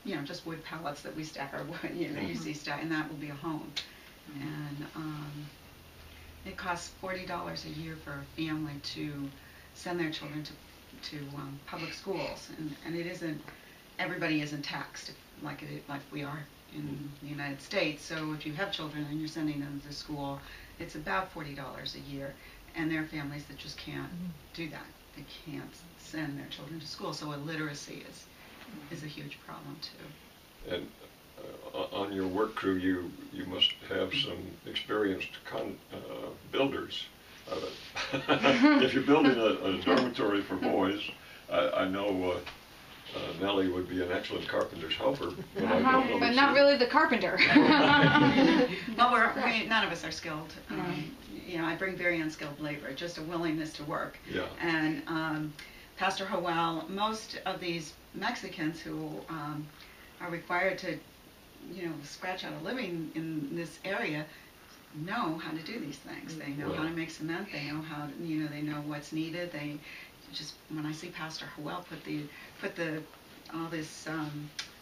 you know, just wood pallets that we stack our wood, you know, that you see stack, and that will be a home. And it costs $40 a year for a family to send their children to public schools, and it isn't, everybody isn't taxed like we are in the United States. So if you have children and you're sending them to school, it's about $40 a year, and there are families that just can't do that. They can't send their children to school, so illiteracy is a huge problem too. And on your work crew, you must have some experienced builders. If you're building a dormitory for boys, I know Nellie would be an excellent carpenter's helper, but I don't know. But not really the carpenter. Well, none of us are skilled. You know, I bring very unskilled labor, just a willingness to work. Yeah. And Pastor Howell, most of these Mexicans who are required to, you know, scratch out a living in this area know how to do these things. They know how to make cement. They know how to, you know, they know what's needed. They just, when I see Pastor Howell put all this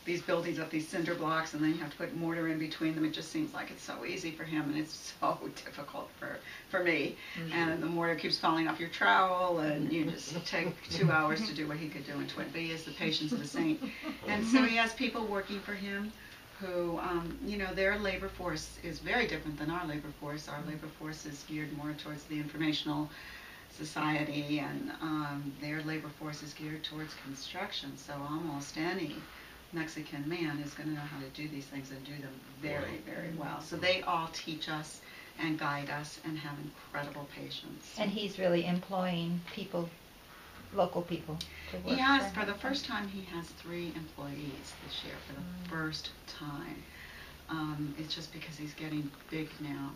these buildings up, these cinder blocks, and then you have to put mortar in between them, it just seems like it's so easy for him, and it's so difficult for me. And the mortar keeps falling off your trowel, and you just take 2 hours to do what he could do in 20. But he has the patience of a saint, and so he has people working for him who, you know, their labor force is very different than our labor force. Our labor force is geared more towards the informational society, and their labor force is geared towards construction. So almost any Mexican man is going to know how to do these things and do them very, very well. So they all teach us and guide us and have incredible patience. And he's really employing people, local people, to work. He has, for the first time, he has 3 employees this year for the first time. It's just because he's getting big now.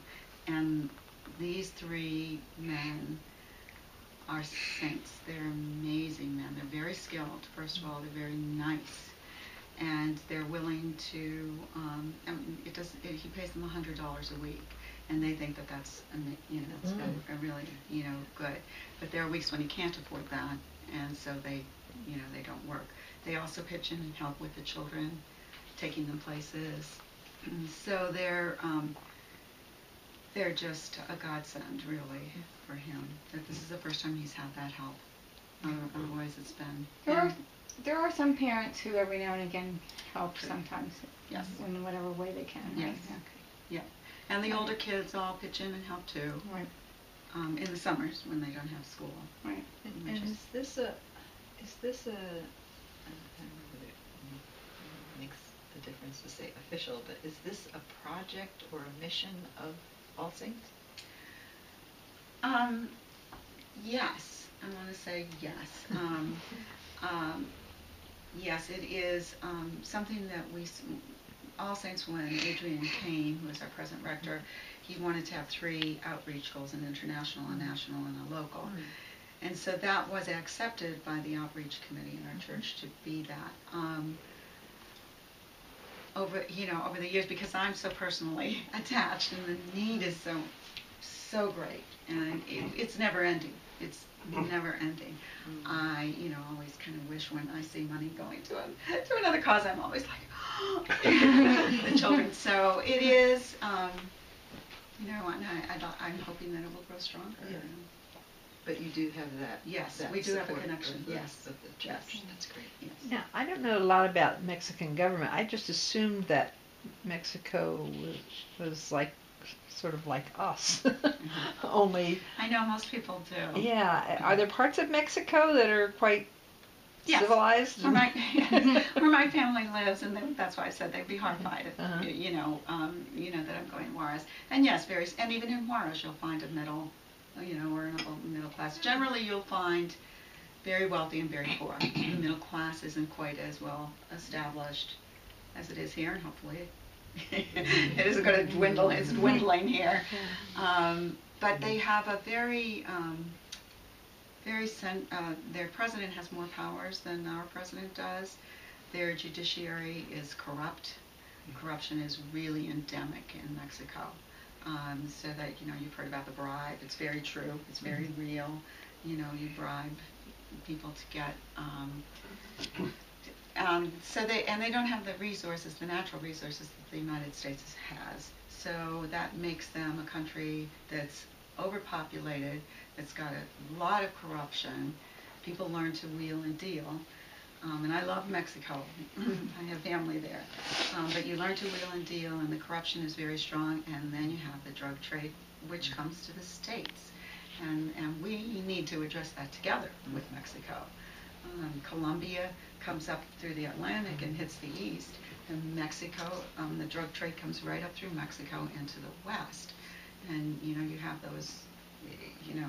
And these 3 men are saints. They're amazing men. They're very skilled. First of all, they're very nice. And they're willing to, I mean, he pays them $100 a week, and they think that that's, you know, that's a really, you know, good. But there are weeks when he can't afford that, and so they, you know, they don't work. They also pitch in and help with the children, taking them places. So they're just a godsend, really, for him. That this is the first time he's had that help. Otherwise, it's been. There are some parents who every now and again help sometimes. Yes. In whatever way they can. Yes. Right? Okay. Yeah. And the older kids all pitch in and help too. Right. In the summers when they don't have school. Right. And is this a, I don't know whether it makes the difference to say official, but is this a project or a mission of All Saints? Yes. I want to say yes. Yes, it is something that All Saints, when Adrian came, who is our present rector, he wanted to have 3 outreach goals, an international, a national, and a local. And so that was accepted by the outreach committee in our church to be that. Over the years, because I'm so personally attached, and the need is so great, and it's never ending. It's never ending. I, you know, always kind of wish when I see money going to another cause, I'm always like, oh, the children. So it is, you know, and I'm hoping that it will grow stronger. Yeah. But you do have that. Yes, that we do have a support connection. Of the, Yes, of the church. Yes. That's great. Yes. Now, I don't know a lot about Mexican government. I just assumed that Mexico was like sort of like us, only. I know most people do. Yeah, are there parts of Mexico that are quite civilized? Where my family lives, and that's why I said they'd be horrified if you know that I'm going to Juarez. And yes, and even in Juarez, you'll find a middle, you know, or a middle class. Generally, you'll find very wealthy and very poor. The middle class isn't quite as well established as it is here, and hopefully it isn't going to dwindle. It's dwindling here. But they have a very, their president has more powers than our president does. Their judiciary is corrupt. Corruption is really endemic in Mexico. So that, you know, you've heard about the bribe. It's very true. It's very real. You know, you bribe people to get So they don't have the resources, the natural resources that the United States has. So that makes them a country that's overpopulated, that's got a lot of corruption. People learn to wheel and deal. And I love Mexico. I have family there. But you learn to wheel and deal, and the corruption is very strong. And then you have the drug trade, which comes to the States. And we need to address that together with Mexico. Colombia comes up through the Atlantic and hits the east. And Mexico, the drug trade comes right up through Mexico into the west. And, you know, you have those, you know,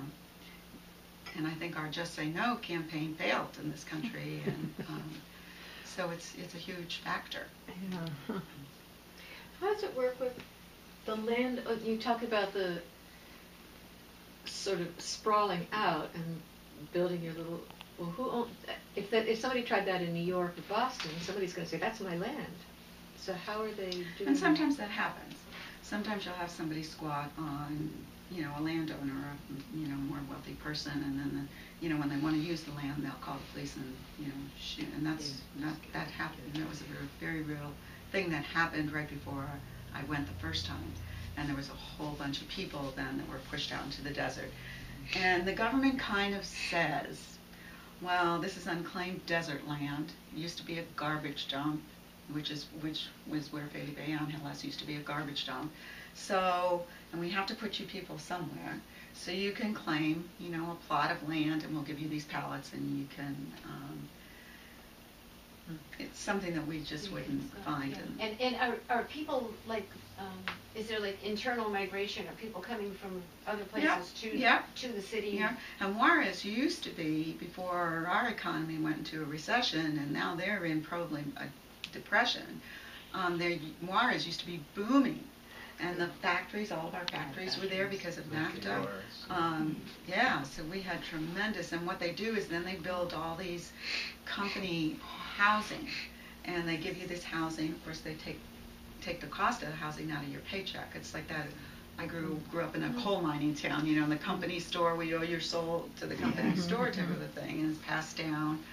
and I think our Just Say No campaign failed in this country. And so it's a huge factor. Yeah. How does it work with the land? You talk about the sort of sprawling out and building your little. Well, who owns? If somebody tried that in New York or Boston, somebody's going to say that's my land. So how are they doing? And sometimes that happens. Sometimes you'll have somebody squat on, you know, a landowner, or, you know, more wealthy person, and then, you know, when they want to use the land, they'll call the police and, you know, shoot. And that happened. That was a very real thing that happened right before I went the first time. And there was a whole bunch of people then that were pushed out into the desert. And the government kind of says, well, this is unclaimed desert land. It used to be a garbage dump, which was where Felipe Angeles used to be, a garbage dump. So, and we have to put you people somewhere. So you can claim, you know, a plot of land, and we'll give you these pallets, and you can. It's something that we just wouldn't find. Yeah. And are people like? Is there like internal migration? Are people coming from other places to the city? Yeah, and Juarez used to be, before our economy went into a recession, and now they're in probably a depression. Juarez used to be booming, and the factories, all of our factories were there because of NAFTA. Yeah, so we had tremendous, and what they do is then they build all these company housing, and they give you this housing. Of course, they take the cost of the housing out of your paycheck. It's like that. I grew up in a coal mining town, you know, in the company store, we owe your soul to the company store type of a thing, and it's passed down.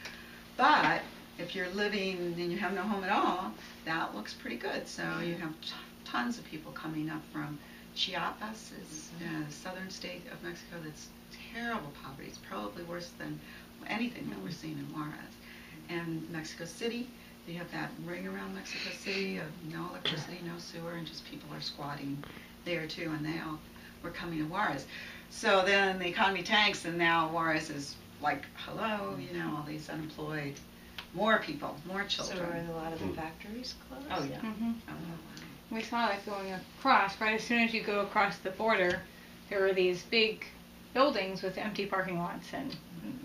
But if you're living and you have no home at all, that looks pretty good. So you have tons of people coming up from Chiapas, is the southern state of Mexico that's terrible poverty. It's probably worse than anything that we're seeing in Juarez. And Mexico City, you have that ring around Mexico City of no electricity, no sewer, and just people are squatting there too, and they all were coming to Juarez. So then the economy tanks, and now Juarez is like, hello, you know, all these unemployed, more people, more children. So are a lot of the factories closed? Oh yeah. Mm-hmm. Oh, We saw that going across. Right as soon as you go across the border, there were these big buildings with empty parking lots and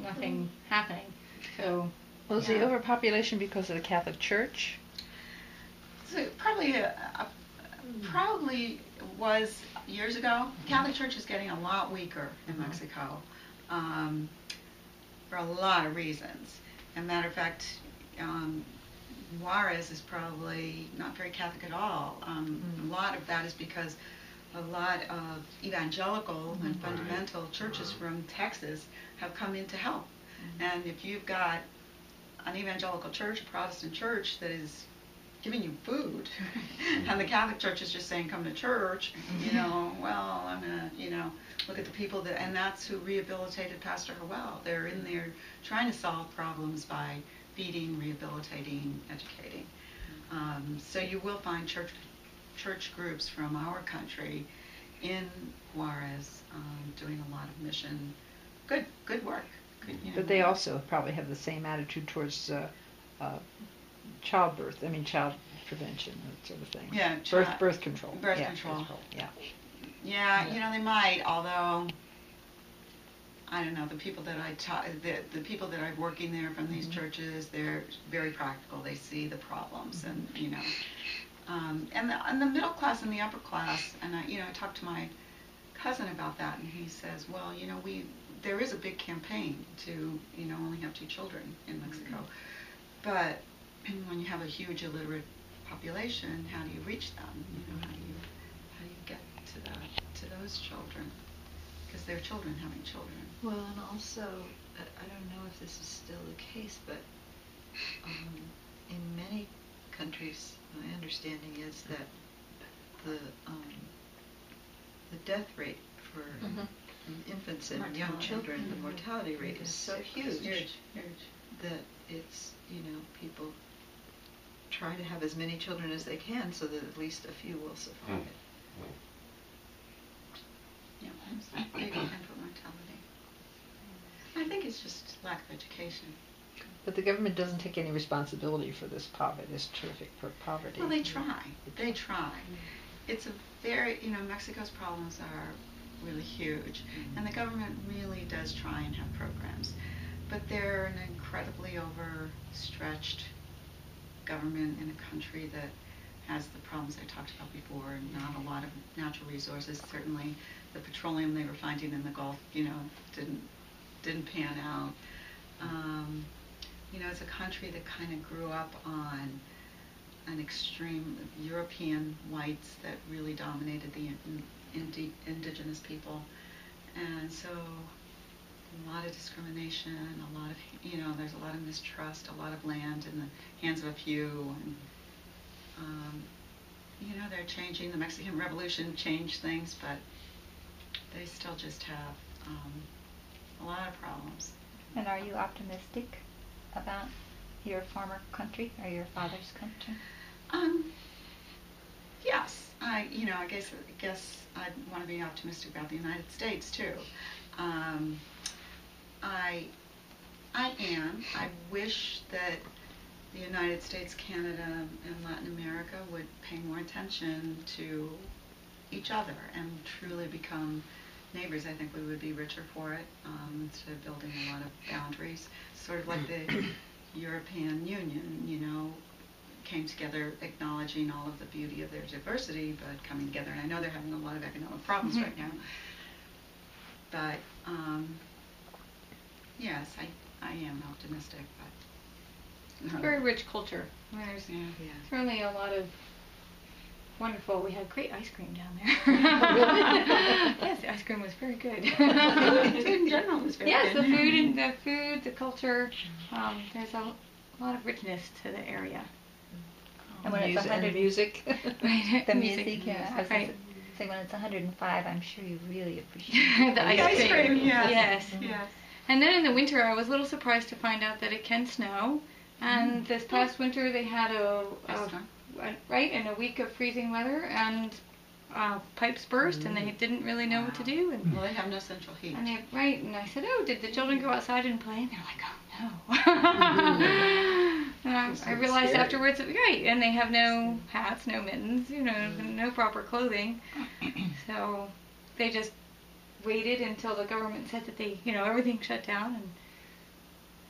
nothing happening. So Was the overpopulation because of the Catholic Church? So probably was years ago. Catholic Church is getting a lot weaker in Mexico for a lot of reasons. As a matter of fact, Juarez is probably not very Catholic at all. A lot of that is because a lot of evangelical and fundamental churches from Texas have come in to help. And if you've got an evangelical church, a Protestant church that is giving you food, and the Catholic Church is just saying, come to church, you know, well, I'm going to, you know, look at the people that, and that's who rehabilitated Pastor Howell. They're in there trying to solve problems by feeding, rehabilitating, educating. So you will find church groups from our country in Juarez doing a lot of mission, good work. Good, you know, But they also probably have the same attitude towards childbirth. I mean, child prevention, that sort of thing. Yeah, birth control. Birth control. Yeah. Yeah, you know, they might, although I don't know, the people that the people that I'm working there from these churches, they're very practical. They see the problems, and you know, and the middle class and the upper class, and I talked to my cousin about that, and he says, well, you know, there is a big campaign to, you know, only have 2 children in Mexico, but when you have a huge illiterate population, how do you reach them? You know, how do you get to those children? Because they're children having children. Well, and also, I don't know if this is still the case, but in many countries, my understanding is that the death rate for infants and young Mortality. children, the mortality rate is so huge, Huge. that it's, people try to have as many children as they can so that at least a few will survive it. Yeah, it's a big infant mortality. I think it's just lack of education. But the government doesn't take any responsibility for this poverty, this terrific poverty. Well, they try. They try. It's a very, Mexico's problems are really huge, and the government really does try and have programs. But they're an incredibly overstretched government in a country that has the problems I talked about before, and not a lot of natural resources. Certainly, the petroleum they were finding in the Gulf, didn't pan out. It's a country that kind of grew up on an extreme European whites that really dominated the indigenous people, and so a lot of discrimination, a lot of there's a lot of mistrust, a lot of land in the hands of a few, and they're changing. The Mexican Revolution changed things, but they still just have a lot of problems. And are you optimistic about your former country or your father's country? Yes, I guess I'd want to be optimistic about the United States too. I am. I wish that the United States, Canada, and Latin America would pay more attention to each other and truly become neighbors. I think we would be richer for it, instead of building a lot of boundaries. Sort of like the European Union, came together acknowledging all of the beauty of their diversity, but coming together. And I know they're having a lot of economic problems right now. But, yes, I am optimistic, but... It's a very rich culture. I mean, there's certainly a lot of wonderful. We had great ice cream down there. Yes, the ice cream was very good. Food in general was very yes, good. the food, the culture. There's a lot of richness to the area. And when it's 100, music. Right, the music, yeah. I was going Right. to say when it's 105, I'm sure you really appreciate The it. ice cream. yes. Yes. Yes. And then in the winter, I was a little surprised to find out that it can snow. And this past winter, they had a week of freezing weather, and pipes burst, and they didn't really know what to do. And Well, they have no central heat. and and I said, "Oh, did the children go outside and play?" And they're like, "Oh no." And I realized scary. afterwards, right? And they have no hats, no mittens, no proper clothing. So they just waited until the government said that everything shut down, and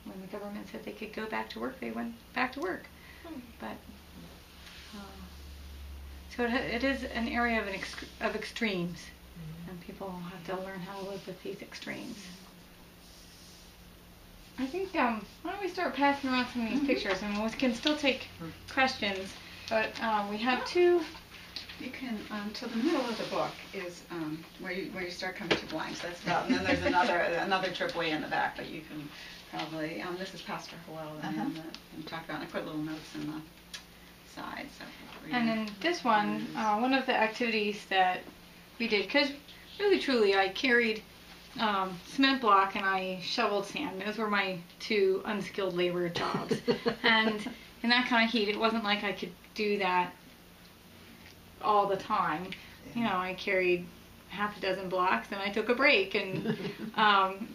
when the government said they could go back to work, they went back to work. But so it is an area of extremes, and people have to learn how to live with these extremes. I think, why don't we start passing around some of these pictures, and we can still take questions, but we have two. You can, to the middle of the book is where you start coming to blanks. That's about, and then there's another trip way in the back, but you can probably, this is Pastor Howell, and talk about, and I put little notes in the side. So And in this one of the activities that we did, because really truly I carried cement block and I shoveled sand. Those were my two unskilled labor jobs. And in that kind of heat, it wasn't like I could do that all the time. I carried half a dozen blocks and I took a break and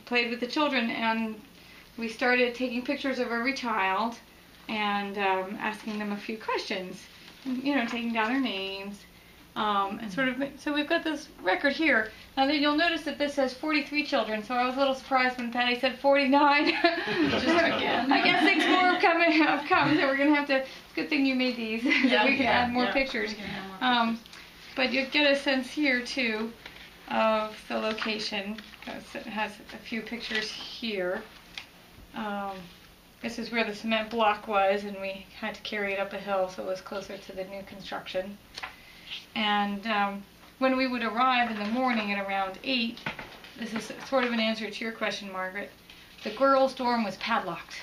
played with the children, and we started taking pictures of every child and asking them a few questions, taking down their names, and so we've got this record here. Now you'll notice that this says 43 children, so I was a little surprised when Patty said 49. I guess 6 more have come, so we're going to have to, it's a good thing you made these, so we can add more pictures. But you get a sense here too of the location. It has a few pictures here. This is where the cement block was, and we had to carry it up a hill so it was closer to the new construction. And when we would arrive in the morning at around 8, this is sort of an answer to your question, Margaret, the girls' dorm was padlocked.